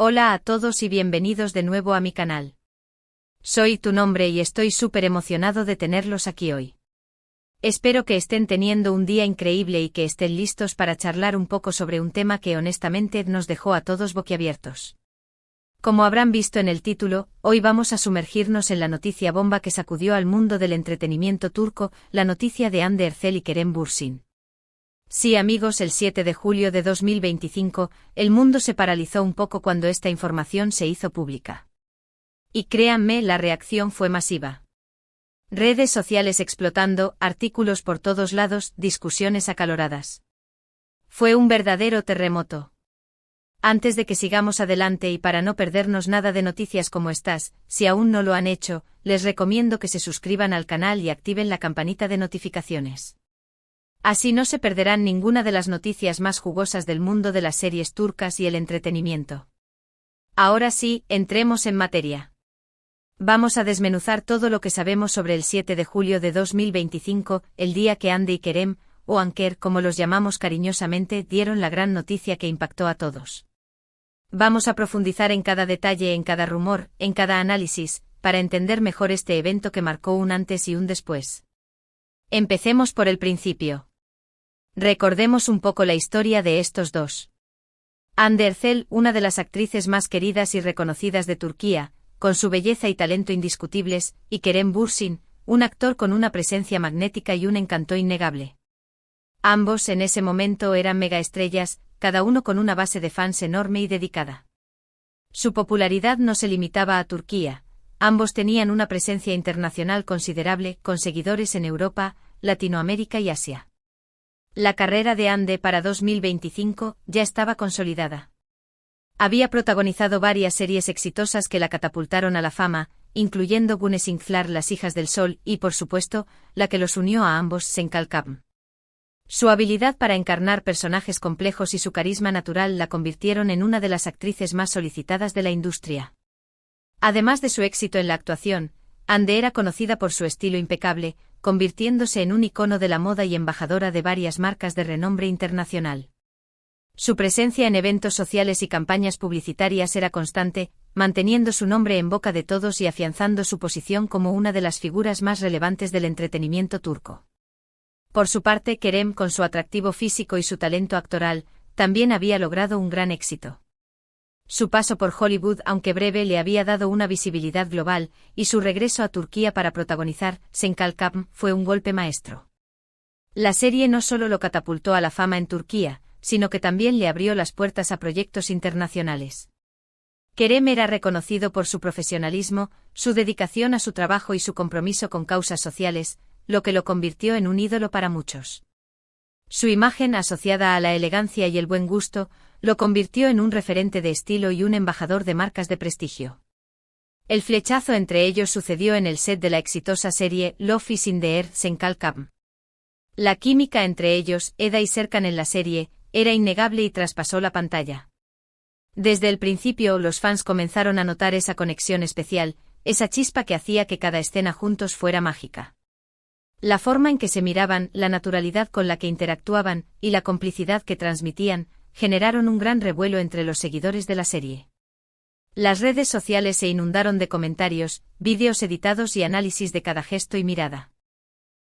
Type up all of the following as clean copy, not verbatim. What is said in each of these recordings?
Hola a todos y bienvenidos de nuevo a mi canal. Soy tu nombre y estoy súper emocionado de tenerlos aquí hoy. Espero que estén teniendo un día increíble y que estén listos para charlar un poco sobre un tema que honestamente nos dejó a todos boquiabiertos. Como habrán visto en el título, hoy vamos a sumergirnos en la noticia bomba que sacudió al mundo del entretenimiento turco, la noticia de Hande Erçel y Kerem Bürsin. Sí amigos, el 7 de julio de 2025, el mundo se paralizó un poco cuando esta información se hizo pública. Y créanme, la reacción fue masiva. Redes sociales explotando, artículos por todos lados, discusiones acaloradas. Fue un verdadero terremoto. Antes de que sigamos adelante y para no perdernos nada de noticias como estas, si aún no lo han hecho, les recomiendo que se suscriban al canal y activen la campanita de notificaciones. Así no se perderán ninguna de las noticias más jugosas del mundo de las series turcas y el entretenimiento. Ahora sí, entremos en materia. Vamos a desmenuzar todo lo que sabemos sobre el 7 de julio de 2025, el día que Hande y Kerem, o Anker como los llamamos cariñosamente, dieron la gran noticia que impactó a todos. Vamos a profundizar en cada detalle, en cada rumor, en cada análisis, para entender mejor este evento que marcó un antes y un después. Empecemos por el principio. Recordemos un poco la historia de estos dos. Hande Erçel, una de las actrices más queridas y reconocidas de Turquía, con su belleza y talento indiscutibles, y Kerem Bürsin, un actor con una presencia magnética y un encanto innegable. Ambos en ese momento eran megaestrellas, cada uno con una base de fans enorme y dedicada. Su popularidad no se limitaba a Turquía, ambos tenían una presencia internacional considerable, con seguidores en Europa, Latinoamérica y Asia. La carrera de Hande para 2025 ya estaba consolidada. Había protagonizado varias series exitosas que la catapultaron a la fama, incluyendo Güneşler, Las hijas del sol y, por supuesto, la que los unió a ambos, Senkalkam. Su habilidad para encarnar personajes complejos y su carisma natural la convirtieron en una de las actrices más solicitadas de la industria. Además de su éxito en la actuación, Hande era conocida por su estilo impecable, convirtiéndose en un icono de la moda y embajadora de varias marcas de renombre internacional. Su presencia en eventos sociales y campañas publicitarias era constante, manteniendo su nombre en boca de todos y afianzando su posición como una de las figuras más relevantes del entretenimiento turco. Por su parte, Kerem, con su atractivo físico y su talento actoral, también había logrado un gran éxito. Su paso por Hollywood, aunque breve, le había dado una visibilidad global, y su regreso a Turquía para protagonizar Senkalkam fue un golpe maestro. La serie no solo lo catapultó a la fama en Turquía, sino que también le abrió las puertas a proyectos internacionales. Kerem era reconocido por su profesionalismo, su dedicación a su trabajo y su compromiso con causas sociales, lo que lo convirtió en un ídolo para muchos. Su imagen, asociada a la elegancia y el buen gusto, lo convirtió en un referente de estilo y un embajador de marcas de prestigio. El flechazo entre ellos sucedió en el set de la exitosa serie Love is in the air, Senkalkam. La química entre ellos, Eda y Serkan en la serie, era innegable y traspasó la pantalla. Desde el principio los fans comenzaron a notar esa conexión especial, esa chispa que hacía que cada escena juntos fuera mágica. La forma en que se miraban, la naturalidad con la que interactuaban, y la complicidad que transmitían, generaron un gran revuelo entre los seguidores de la serie. Las redes sociales se inundaron de comentarios, vídeos editados y análisis de cada gesto y mirada.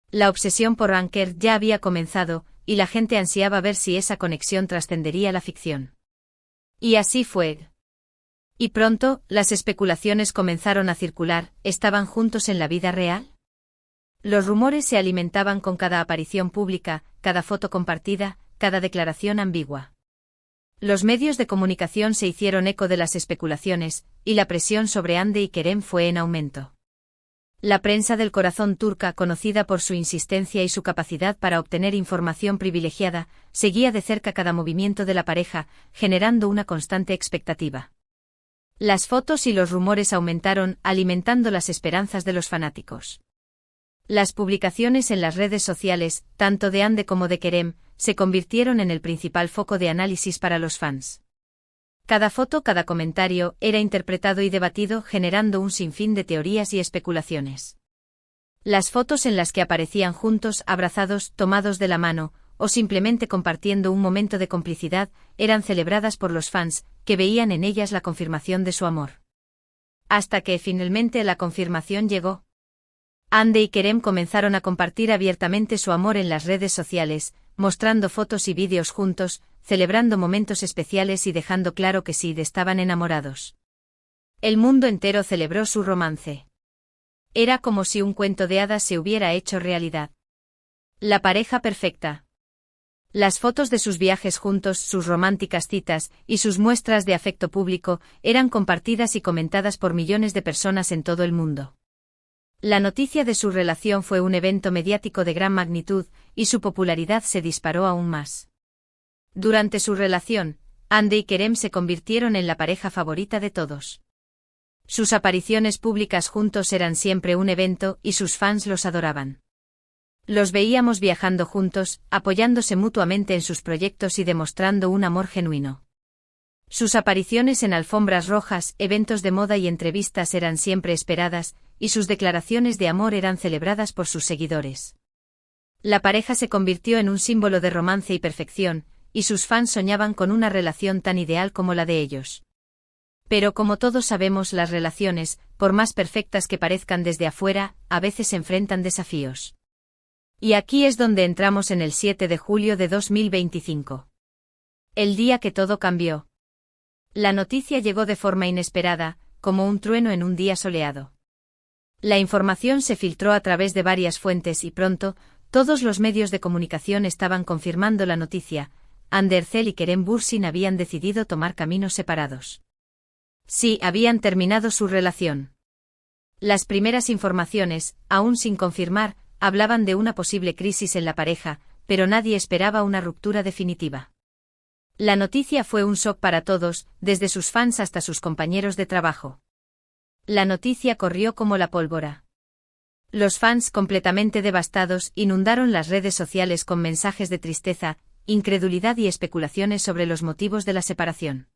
La obsesión por Anker ya había comenzado, y la gente ansiaba ver si esa conexión trascendería la ficción. Y así fue. Y pronto, las especulaciones comenzaron a circular, ¿estaban juntos en la vida real? Los rumores se alimentaban con cada aparición pública, cada foto compartida, cada declaración ambigua. Los medios de comunicación se hicieron eco de las especulaciones, y la presión sobre Hande y Kerem fue en aumento. La prensa del corazón turca, conocida por su insistencia y su capacidad para obtener información privilegiada, seguía de cerca cada movimiento de la pareja, generando una constante expectativa. Las fotos y los rumores aumentaron, alimentando las esperanzas de los fanáticos. Las publicaciones en las redes sociales, tanto de Hande como de Kerem, se convirtieron en el principal foco de análisis para los fans. Cada foto, cada comentario, era interpretado y debatido, generando un sinfín de teorías y especulaciones. Las fotos en las que aparecían juntos, abrazados, tomados de la mano, o simplemente compartiendo un momento de complicidad, eran celebradas por los fans, que veían en ellas la confirmación de su amor. Hasta que finalmente la confirmación llegó. Hande y Kerem comenzaron a compartir abiertamente su amor en las redes sociales, mostrando fotos y vídeos juntos, celebrando momentos especiales y dejando claro que sí estaban enamorados. El mundo entero celebró su romance. Era como si un cuento de hadas se hubiera hecho realidad. La pareja perfecta. Las fotos de sus viajes juntos, sus románticas citas y sus muestras de afecto público eran compartidas y comentadas por millones de personas en todo el mundo. La noticia de su relación fue un evento mediático de gran magnitud, y su popularidad se disparó aún más. Durante su relación, Hande y Kerem se convirtieron en la pareja favorita de todos. Sus apariciones públicas juntos eran siempre un evento y sus fans los adoraban. Los veíamos viajando juntos, apoyándose mutuamente en sus proyectos y demostrando un amor genuino. Sus apariciones en alfombras rojas, eventos de moda y entrevistas eran siempre esperadas, y sus declaraciones de amor eran celebradas por sus seguidores. La pareja se convirtió en un símbolo de romance y perfección, y sus fans soñaban con una relación tan ideal como la de ellos. Pero como todos sabemos, las relaciones, por más perfectas que parezcan desde afuera, a veces enfrentan desafíos. Y aquí es donde entramos en el 7 de julio de 2025. El día que todo cambió. La noticia llegó de forma inesperada, como un trueno en un día soleado. La información se filtró a través de varias fuentes y pronto, todos los medios de comunicación estaban confirmando la noticia. Hande Erçel y Kerem Bürsin habían decidido tomar caminos separados. Sí, habían terminado su relación. Las primeras informaciones, aún sin confirmar, hablaban de una posible crisis en la pareja, pero nadie esperaba una ruptura definitiva. La noticia fue un shock para todos, desde sus fans hasta sus compañeros de trabajo. La noticia corrió como la pólvora. Los fans, completamente devastados, inundaron las redes sociales con mensajes de tristeza, incredulidad y especulaciones sobre los motivos de la separación.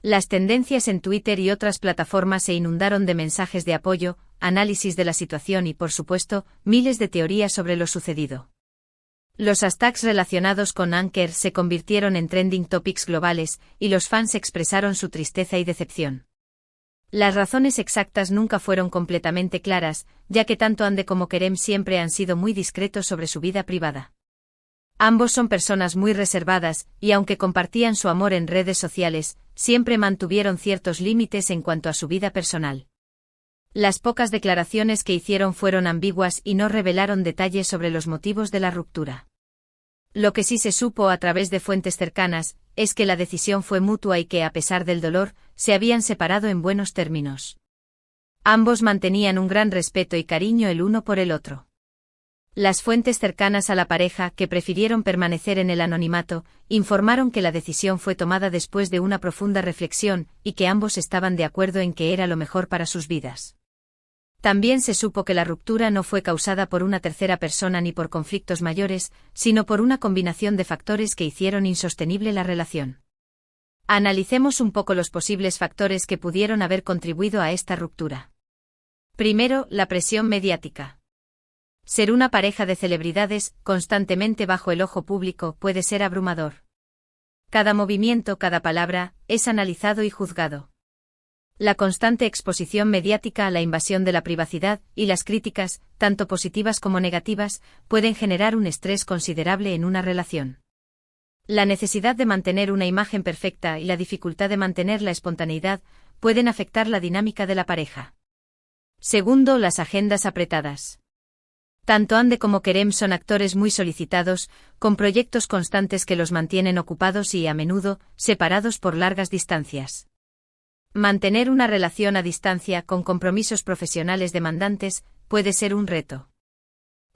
Las tendencias en Twitter y otras plataformas se inundaron de mensajes de apoyo, análisis de la situación y, por supuesto, miles de teorías sobre lo sucedido. Los hashtags relacionados con Anker se convirtieron en trending topics globales, y los fans expresaron su tristeza y decepción. Las razones exactas nunca fueron completamente claras, ya que tanto Hande como Kerem siempre han sido muy discretos sobre su vida privada. Ambos son personas muy reservadas, y aunque compartían su amor en redes sociales, siempre mantuvieron ciertos límites en cuanto a su vida personal. Las pocas declaraciones que hicieron fueron ambiguas y no revelaron detalles sobre los motivos de la ruptura. Lo que sí se supo a través de fuentes cercanas, es que la decisión fue mutua y que, a pesar del dolor, se habían separado en buenos términos. Ambos mantenían un gran respeto y cariño el uno por el otro. Las fuentes cercanas a la pareja, que prefirieron permanecer en el anonimato, informaron que la decisión fue tomada después de una profunda reflexión, y que ambos estaban de acuerdo en que era lo mejor para sus vidas. También se supo que la ruptura no fue causada por una tercera persona ni por conflictos mayores, sino por una combinación de factores que hicieron insostenible la relación. Analicemos un poco los posibles factores que pudieron haber contribuido a esta ruptura. Primero, la presión mediática. Ser una pareja de celebridades, constantemente bajo el ojo público, puede ser abrumador. Cada movimiento, cada palabra, es analizado y juzgado. La constante exposición mediática a la invasión de la privacidad, y las críticas, tanto positivas como negativas, pueden generar un estrés considerable en una relación. La necesidad de mantener una imagen perfecta y la dificultad de mantener la espontaneidad pueden afectar la dinámica de la pareja. Segundo, las agendas apretadas. Tanto Hande como Kerem son actores muy solicitados, con proyectos constantes que los mantienen ocupados y, a menudo, separados por largas distancias. Mantener una relación a distancia con compromisos profesionales demandantes puede ser un reto.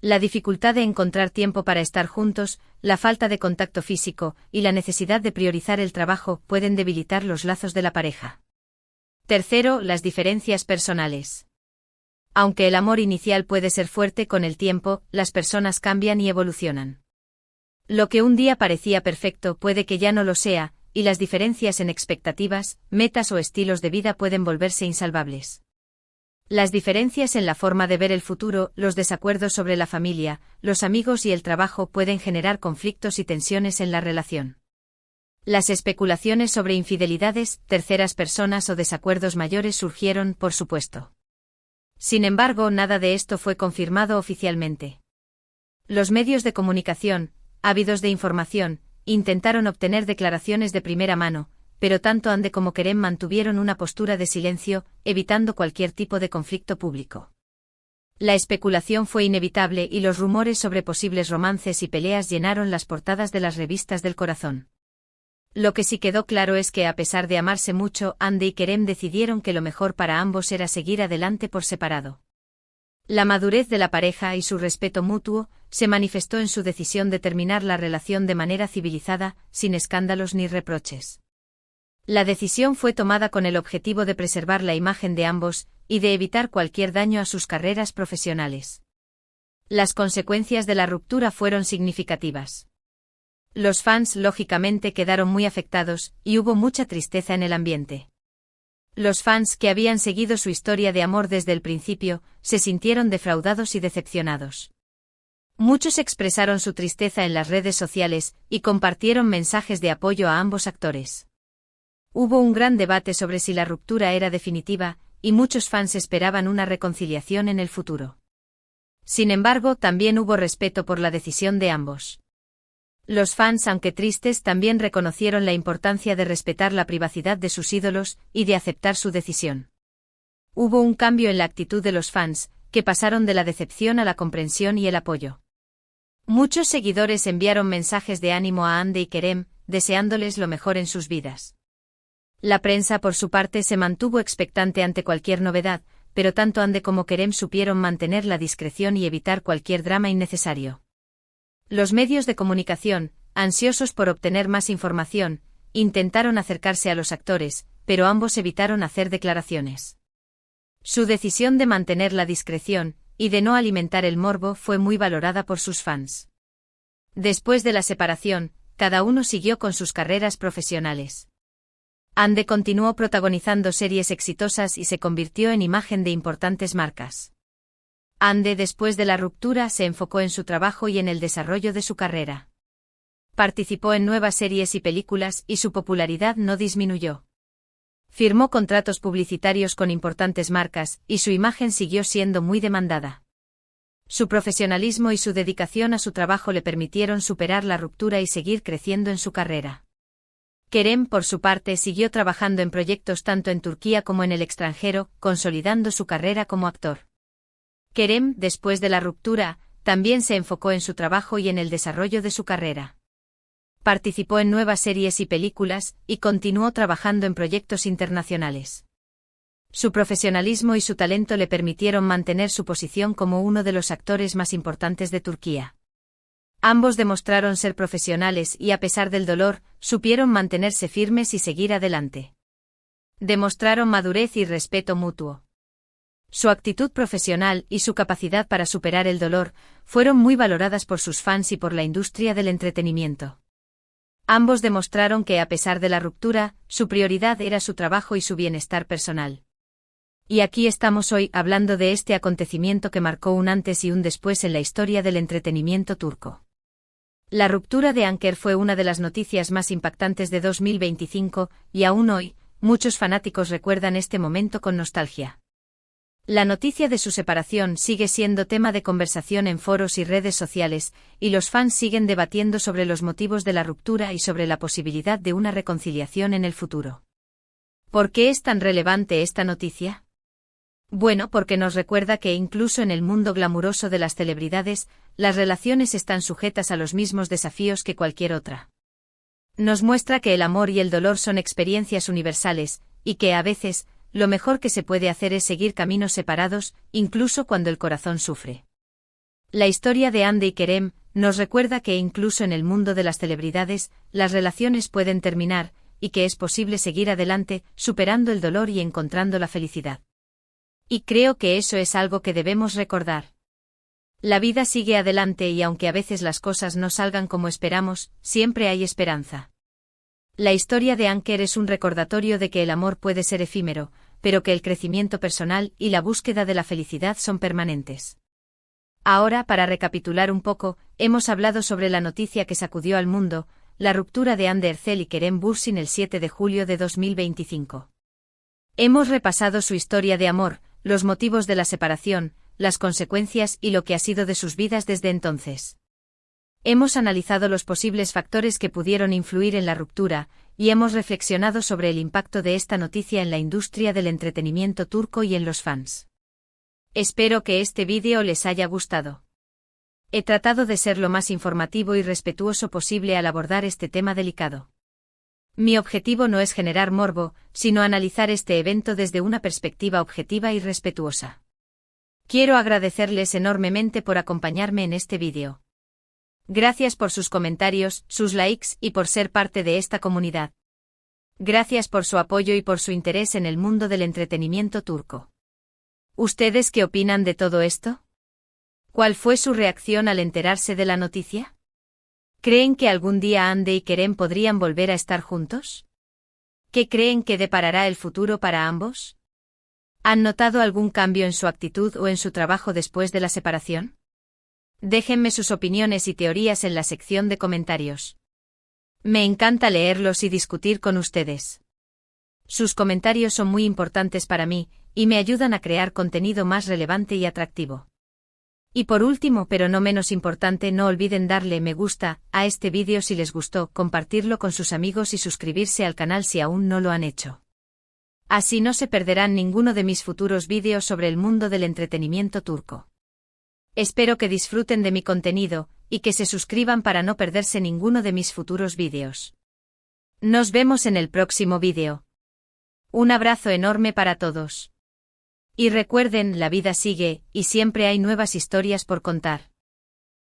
La dificultad de encontrar tiempo para estar juntos, la falta de contacto físico y la necesidad de priorizar el trabajo pueden debilitar los lazos de la pareja. Tercero, las diferencias personales. Aunque el amor inicial puede ser fuerte, con el tiempo, las personas cambian y evolucionan. Lo que un día parecía perfecto puede que ya no lo sea, y las diferencias en expectativas, metas o estilos de vida pueden volverse insalvables. Las diferencias en la forma de ver el futuro, los desacuerdos sobre la familia, los amigos y el trabajo pueden generar conflictos y tensiones en la relación. Las especulaciones sobre infidelidades, terceras personas o desacuerdos mayores surgieron, por supuesto. Sin embargo, nada de esto fue confirmado oficialmente. Los medios de comunicación, ávidos de información, intentaron obtener declaraciones de primera mano, pero tanto Ande como Kerem mantuvieron una postura de silencio, evitando cualquier tipo de conflicto público. La especulación fue inevitable y los rumores sobre posibles romances y peleas llenaron las portadas de las revistas del corazón. Lo que sí quedó claro es que a pesar de amarse mucho, Ande y Kerem decidieron que lo mejor para ambos era seguir adelante por separado. La madurez de la pareja y su respeto mutuo se manifestó en su decisión de terminar la relación de manera civilizada, sin escándalos ni reproches. La decisión fue tomada con el objetivo de preservar la imagen de ambos y de evitar cualquier daño a sus carreras profesionales. Las consecuencias de la ruptura fueron significativas. Los fans lógicamente quedaron muy afectados y hubo mucha tristeza en el ambiente. Los fans que habían seguido su historia de amor desde el principio se sintieron defraudados y decepcionados. Muchos expresaron su tristeza en las redes sociales y compartieron mensajes de apoyo a ambos actores. Hubo un gran debate sobre si la ruptura era definitiva, y muchos fans esperaban una reconciliación en el futuro. Sin embargo, también hubo respeto por la decisión de ambos. Los fans, aunque tristes, también reconocieron la importancia de respetar la privacidad de sus ídolos y de aceptar su decisión. Hubo un cambio en la actitud de los fans, que pasaron de la decepción a la comprensión y el apoyo. Muchos seguidores enviaron mensajes de ánimo a Ande y Kerem, deseándoles lo mejor en sus vidas. La prensa por su parte se mantuvo expectante ante cualquier novedad, pero tanto Ande como Kerem supieron mantener la discreción y evitar cualquier drama innecesario. Los medios de comunicación, ansiosos por obtener más información, intentaron acercarse a los actores, pero ambos evitaron hacer declaraciones. Su decisión de mantener la discreción y de no alimentar el morbo fue muy valorada por sus fans. Después de la separación, cada uno siguió con sus carreras profesionales. Ande continuó protagonizando series exitosas y se convirtió en imagen de importantes marcas. Ande, después de la ruptura, se enfocó en su trabajo y en el desarrollo de su carrera. Participó en nuevas series y películas y su popularidad no disminuyó. Firmó contratos publicitarios con importantes marcas y su imagen siguió siendo muy demandada. Su profesionalismo y su dedicación a su trabajo le permitieron superar la ruptura y seguir creciendo en su carrera. Kerem, por su parte, siguió trabajando en proyectos tanto en Turquía como en el extranjero, consolidando su carrera como actor. Kerem, después de la ruptura, también se enfocó en su trabajo y en el desarrollo de su carrera. Participó en nuevas series y películas, y continuó trabajando en proyectos internacionales. Su profesionalismo y su talento le permitieron mantener su posición como uno de los actores más importantes de Turquía. Ambos demostraron ser profesionales y, a pesar del dolor, supieron mantenerse firmes y seguir adelante. Demostraron madurez y respeto mutuo. Su actitud profesional y su capacidad para superar el dolor fueron muy valoradas por sus fans y por la industria del entretenimiento. Ambos demostraron que, a pesar de la ruptura, su prioridad era su trabajo y su bienestar personal. Y aquí estamos hoy hablando de este acontecimiento que marcó un antes y un después en la historia del entretenimiento turco. La ruptura de Anker fue una de las noticias más impactantes de 2025, y aún hoy, muchos fanáticos recuerdan este momento con nostalgia. La noticia de su separación sigue siendo tema de conversación en foros y redes sociales, y los fans siguen debatiendo sobre los motivos de la ruptura y sobre la posibilidad de una reconciliación en el futuro. ¿Por qué es tan relevante esta noticia? Bueno, porque nos recuerda que incluso en el mundo glamuroso de las celebridades, las relaciones están sujetas a los mismos desafíos que cualquier otra. Nos muestra que el amor y el dolor son experiencias universales, y que a veces, lo mejor que se puede hacer es seguir caminos separados, incluso cuando el corazón sufre. La historia de Ande y Kerem nos recuerda que incluso en el mundo de las celebridades, las relaciones pueden terminar, y que es posible seguir adelante, superando el dolor y encontrando la felicidad. Y creo que eso es algo que debemos recordar. La vida sigue adelante y aunque a veces las cosas no salgan como esperamos, siempre hay esperanza. La historia de Anker es un recordatorio de que el amor puede ser efímero, pero que el crecimiento personal y la búsqueda de la felicidad son permanentes. Ahora, para recapitular un poco, hemos hablado sobre la noticia que sacudió al mundo, la ruptura de Anne Ercel y Kerem Bürsin el 7 de julio de 2025. Hemos repasado su historia de amor, los motivos de la separación, las consecuencias y lo que ha sido de sus vidas desde entonces. Hemos analizado los posibles factores que pudieron influir en la ruptura, y hemos reflexionado sobre el impacto de esta noticia en la industria del entretenimiento turco y en los fans. Espero que este vídeo les haya gustado. He tratado de ser lo más informativo y respetuoso posible al abordar este tema delicado. Mi objetivo no es generar morbo, sino analizar este evento desde una perspectiva objetiva y respetuosa. Quiero agradecerles enormemente por acompañarme en este vídeo. Gracias por sus comentarios, sus likes y por ser parte de esta comunidad. Gracias por su apoyo y por su interés en el mundo del entretenimiento turco. ¿Ustedes qué opinan de todo esto? ¿Cuál fue su reacción al enterarse de la noticia? ¿Creen que algún día Hande y Kerem podrían volver a estar juntos? ¿Qué creen que deparará el futuro para ambos? ¿Han notado algún cambio en su actitud o en su trabajo después de la separación? Déjenme sus opiniones y teorías en la sección de comentarios. Me encanta leerlos y discutir con ustedes. Sus comentarios son muy importantes para mí, y me ayudan a crear contenido más relevante y atractivo. Y por último, pero no menos importante, no olviden darle me gusta a este vídeo si les gustó, compartirlo con sus amigos y suscribirse al canal si aún no lo han hecho. Así no se perderán ninguno de mis futuros vídeos sobre el mundo del entretenimiento turco. Espero que disfruten de mi contenido, y que se suscriban para no perderse ninguno de mis futuros vídeos. Nos vemos en el próximo vídeo. Un abrazo enorme para todos. Y recuerden, la vida sigue, y siempre hay nuevas historias por contar.